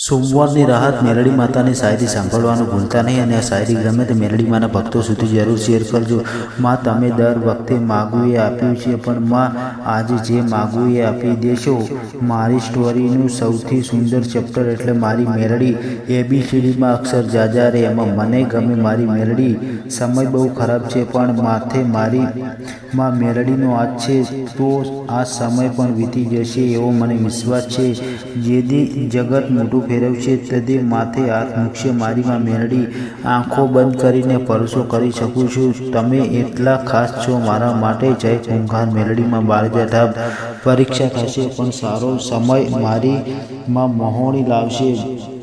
સોમવારની રાહત મેલડી માતાની શાયરી સાંભળવાનું ભૂલતા નહીં અને આ શાયરી ગમે તે મેલડી માના ભક્તો સુધી જરૂર શેર કરજો। માં તમે દર વખતે માગવું એ આપ્યું છે, પણ માં આજે જે માગવું એ આપી દેશો। મારી સ્ટોરીનું સૌથી સુંદર ચેપ્ટર એટલે મારી મેલડી। ABCDમાં અક્ષર જાજા રે, એમાં મને ગમે મારી મેલડી। સમય બહુ ખરાબ છે પણ માથે મારી માં મેલડીનો હાથ છે, તો આ સમય પણ વીતી જશે એવો મને વિશ્વાસ છે। જેદી જગત મોટું ફેરવશે તે માથે હાથ મૂકશે મારી માં મેલડી। આંખો બંધ કરીને ભરોસો કરી શકું છું, તમે એટલા ખાસ છો મારા માટે। જય ખૂંખાર મેલડીમાં બાળજાતા પરીક્ષા થશે પણ સારો સમય મારી માં મહોણી લાવશે,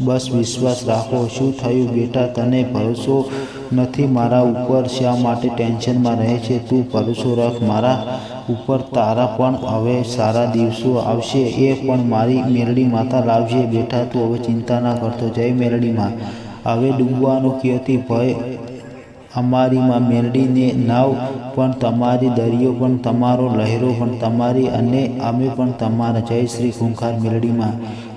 બસ વિશ્વાસ રાખો। શું થયું બેટા, તને ભરોસો નથી મારા ઉપર? શા માટે ટેન્શનમાં રહે છે તું? ભરોસો રાખ મારા ઉપર, તારા પણ હવે સારા દિવસો આવશે, એ પણ મારી મેલડી માતા લાવશે। બેટા તું હવે ચિંતા ના કરતો, જય મેલડી માં। હવે ડૂબવાનો ક્યાંથી ભય અમારી માં મેલડીને નાવ પણ તમારી, દરિયો પણ તમારો, લહેરો પણ તમારી અને અમે પણ તમારા। જય શ્રી ખૂંખાર મેલડી માં।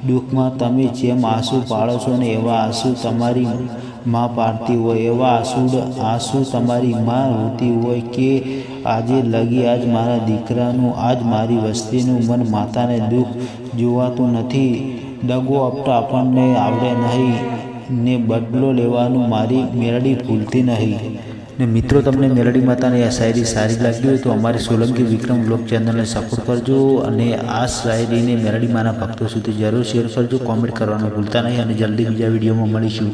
દુઃખમાં તમે જેમ આંસુ પાડો છો ને એવા આંસુ તમારી માં પાડતી હોય, એવા આંસુ તમારી માં રોતી હોય કે આજે લગી આજ મારા દીકરાનું, આજ મારી વસ્તીનું મન માતાને દુઃખ જોવાતું નથી। દગો આપતા આપણને આવડે નહીં ને બદલો લેવાનું મારી મેલડી ભૂલતી નહીં। ને મિત્રો, તમને મેલડી માતાની આ શાયરી સારી લાગી હોય તો અમારી સોલંકી વિક્રમ વ્લોગ ચેનલને સપોર્ટ કરજો અને આ શાયરીને મેલડી માના ભક્તો સુધી જરૂર શેર કરજો, કોમેન્ટ કરવાનું ભૂલતા નહીં અને જલ્દી બીજા વિડીયોમાં મળીશું।